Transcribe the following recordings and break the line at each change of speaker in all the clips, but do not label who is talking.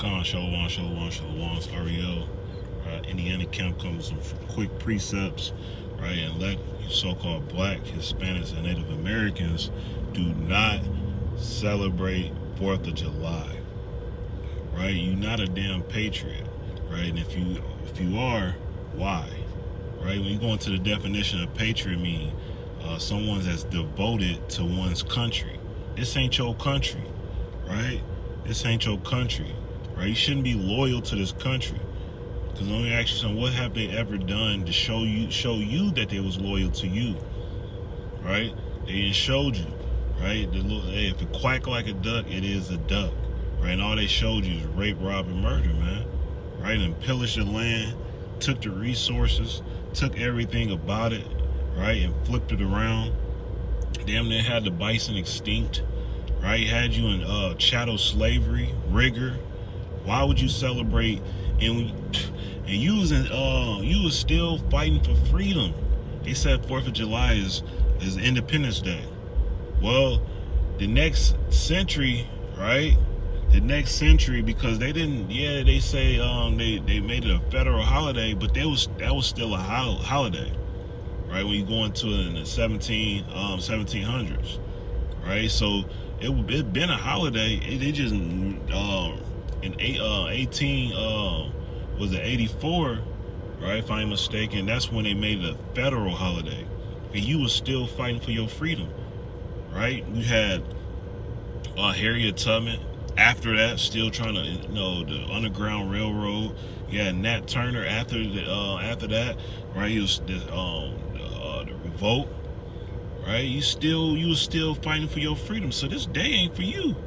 Khan, Shalom, Shalom, Shalom, it's Ariel. Indiana Camp comes with some quick precepts, right? And let so-called Black, Hispanics, and Native Americans do not celebrate 4th of July, right? You're not a damn patriot, right? And if you are, why? Right? When you go into the definition of patriot, meaning someone that's devoted to one's country. This ain't your country, right? This ain't your country, right? You shouldn't be loyal to this country. Because let me ask you something, what have they ever done to show you that they was loyal to you, right? They didn't showed you, right? Hey, if it quack like a duck, it is a duck, right? And all they showed you is rape, rob, and murder, man, right? And pillaged the land, took the resources, took everything about it, right? And flipped it around. Damn near had the bison extinct, right? Had you in chattel slavery, rigor. Why would you celebrate? And you was still fighting for freedom. They said 4th of July is Independence Day. Well, the next century, right? The next century, because they didn't. Yeah, they say they made it a federal holiday, but that was still a holiday, right? When you go into it in the 1700s, right? So it been a holiday. It just in 84, right, if I'm mistaken, that's when they made it a federal holiday. And you was still fighting for your freedom, right? You had Harriet Tubman after that, still trying to, the Underground Railroad. You had Nat Turner after that, right? He was the revolt, right? You was still fighting for your freedom. So this day ain't for you.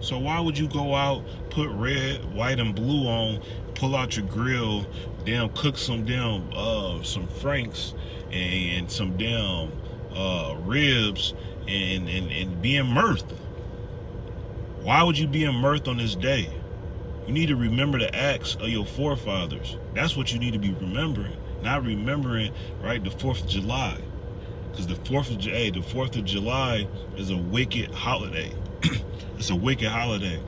So why would you go out, put red, white, and blue on, pull out your grill, damn, cook some damn some franks and some damn ribs and be in mirth? Why would you be in mirth on this day? You need to remember the acts of your forefathers. That's what you need to be remembering, not remembering, right, the 4th of July. Because the 4th of July is a wicked holiday. It's a wicked holiday.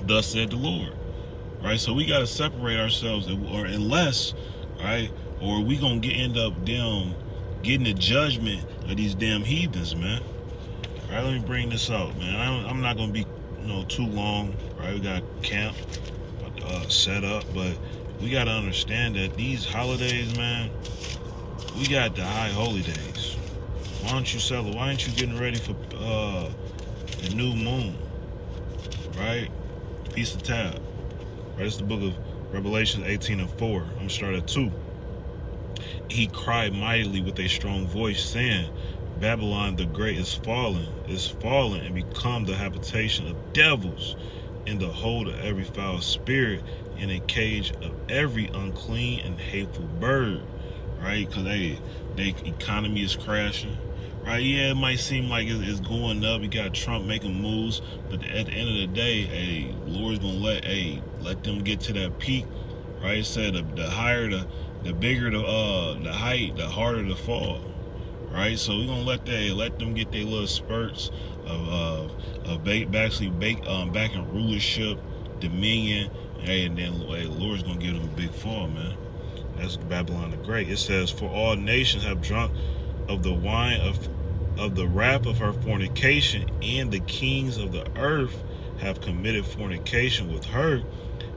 Thus said the Lord. Right? So we got to separate ourselves, or unless, right, or we going to end up getting the judgment of these damn heathens, man. All right, let me bring this out, man. I'm not going to be too long, right? We got camp set up, but we got to understand that these holidays, man, we got the high holy days. Why aren't you getting ready for the new moon, right? Feast of Tab, right? It's the book of Revelation 18:4. I'm gonna start at 2. He cried mightily with a strong voice, saying, Babylon the great is fallen and become the habitation of devils, in the hold of every foul spirit, in a cage of every unclean and hateful bird. Right? Because their economy is crashing. Right? Yeah, it might seem like it's going up. You got Trump making moves, but at the end of the day, Lord's gonna let them get to that peak. Right? It said the higher the bigger the height, the harder the fall. Right? So we're gonna let them get their little spurts of back in rulership, dominion, and then the Lord's gonna give them a big fall, man. That's Babylon the Great. It says, for all nations have drunk of the wine of the wrath of her fornication, and the kings of the earth have committed fornication with her,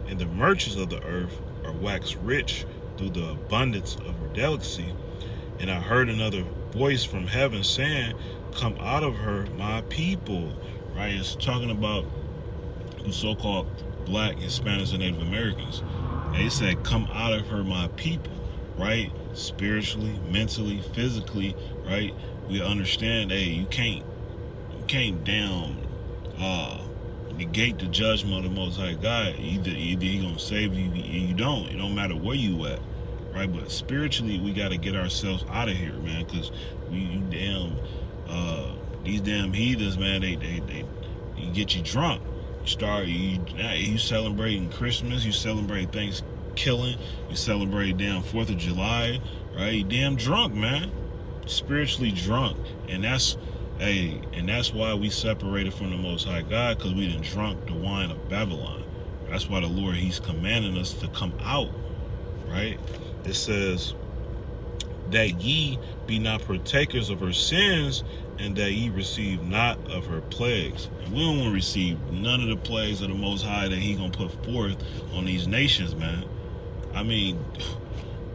and the merchants of the earth are waxed rich through the abundance of her delicacy. And I heard another voice from heaven saying, come out of her, my people. Right? It's talking about the so-called Black, Hispanics, and Native Americans. They said, come out of her, my people, right? Spiritually, mentally, physically, right? We understand, you can't damn negate the judgment of the Most High God. Either he gonna save you, you don't. It don't matter where you at, right? But spiritually, we got to get ourselves out of here, man, because these damn heathens, man, they get you drunk. You celebrating Christmas, you celebrate Thanksgiving, you celebrate damn 4th of July, right? You damn drunk, man. Spiritually drunk. And that's why we separated from the Most High God, because we done drunk the wine of Babylon. That's why the Lord, he's commanding us to come out, right? It says that ye be not partakers of her sins, and that ye receive not of her plagues. And we don't want to receive none of the plagues of the Most High that he gonna put forth on these nations, man. I mean,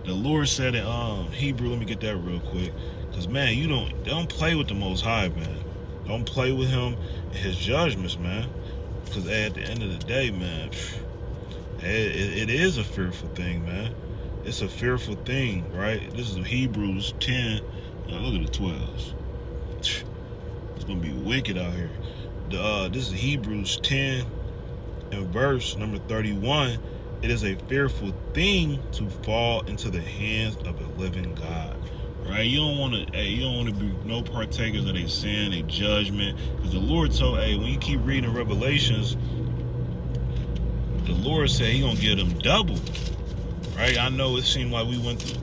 the Lord said in Hebrew, let me get that real quick, because man, you don't play with the Most High, man. Don't play with him and his judgments, man. Because at the end of the day, man, it is a fearful thing, man. It's a fearful thing, right? This is Hebrews 10. Look at the 12s. It's gonna be wicked out here. This is Hebrews 10 and verse number 31. It is a fearful thing to fall into the hands of a living God. Right? You don't want to be no partakers of their sin, their judgment. Because the Lord told, when you keep reading Revelations, the Lord said he gonna give them double. Right? I know it seemed like we went through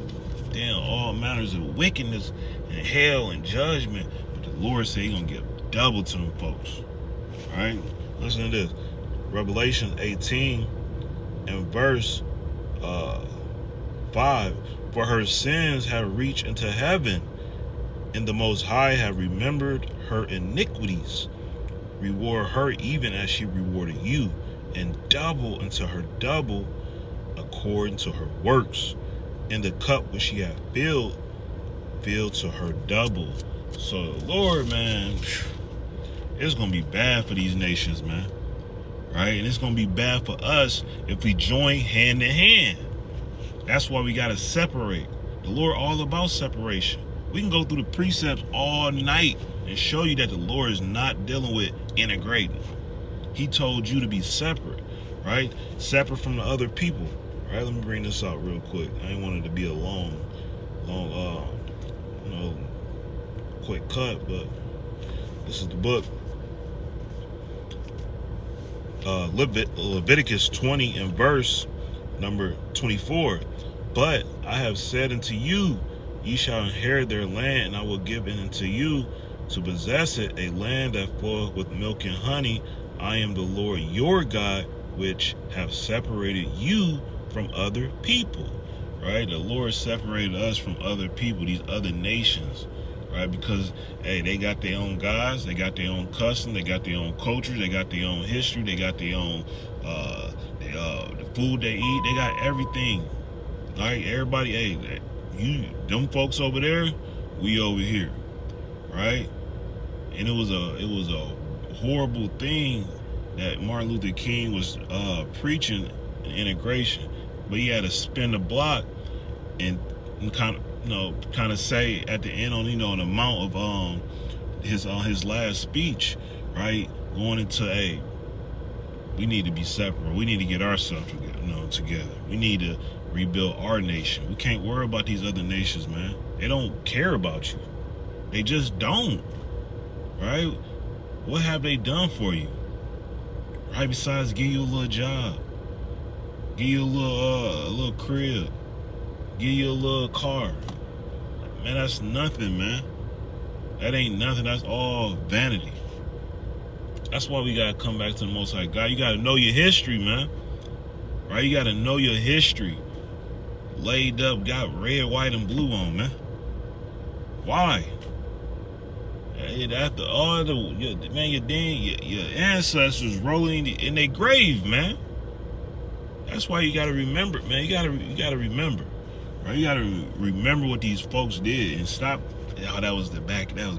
all manners of wickedness and hell and judgment, but the Lord said he gonna give double to them folks. Right? Listen to this. Revelation 18 and verse 5. For her sins have reached into heaven, and the Most High have remembered her iniquities. Reward her even as she rewarded you, and double unto her double according to her works. And the cup which she hath filled to her double. So the Lord, man, it's gonna be bad for these nations, man. Right? And it's gonna be bad for us if we join hand in hand. That's why we gotta separate. The Lord all about separation. We can go through the precepts all night and show you that the Lord is not dealing with integrating. He told you to be separate, right? Separate from the other people. Right? Let me bring this out real quick. I ain't want it to be a long, quick cut, but this is the book. Leviticus 20 and verse number 24. But I have said unto you, ye shall inherit their land, and I will give it unto you to possess it, a land that floweth with milk and honey. I am the Lord your God, which have separated you from other people. Right? The Lord separated us from other people, these other nations. Right? Because they got their own gods, they got their own custom, they got their own culture, they got their own history, they got their own the food they eat, they got everything. Right? Everybody, them folks over there, we over here. Right? And it was a horrible thing that Martin Luther King was preaching integration, but he had to spin the block and kind of say at the end on an amount of his last speech, right, going into we need to be separate. We need to get ourselves together. We need to rebuild our nation. We can't worry about these other nations, man. They don't care about you. They just don't. Right? What have they done for you? Right? Besides give you a little job, give you a little crib, give you a little car. Man, that's nothing, man. That ain't nothing. That's all vanity. That's why we gotta come back to the Most High God. You gotta know your history, man. Right? You gotta know your history. Laid up, got red, white, and blue on, man. Why? After all your ancestors rolling in their grave, man. That's why you gotta remember, man. You gotta remember, right? You gotta remember what these folks did and stop. That was back then,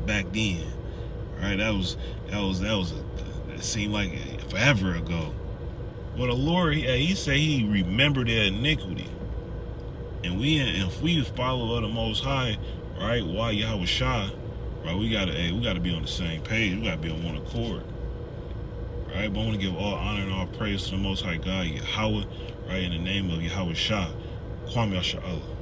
right? It seemed like forever ago. Well, the Lord, he said he remembered their iniquity, and if we follow the Most High, right? Why Yahweh Shah, right? We gotta be on the same page. We gotta be on one accord. Right? But I want to give all honor and all praise to the Most High God, Yahweh, right? In the name of Yahweh Shah, Kwame Yasha'Allah.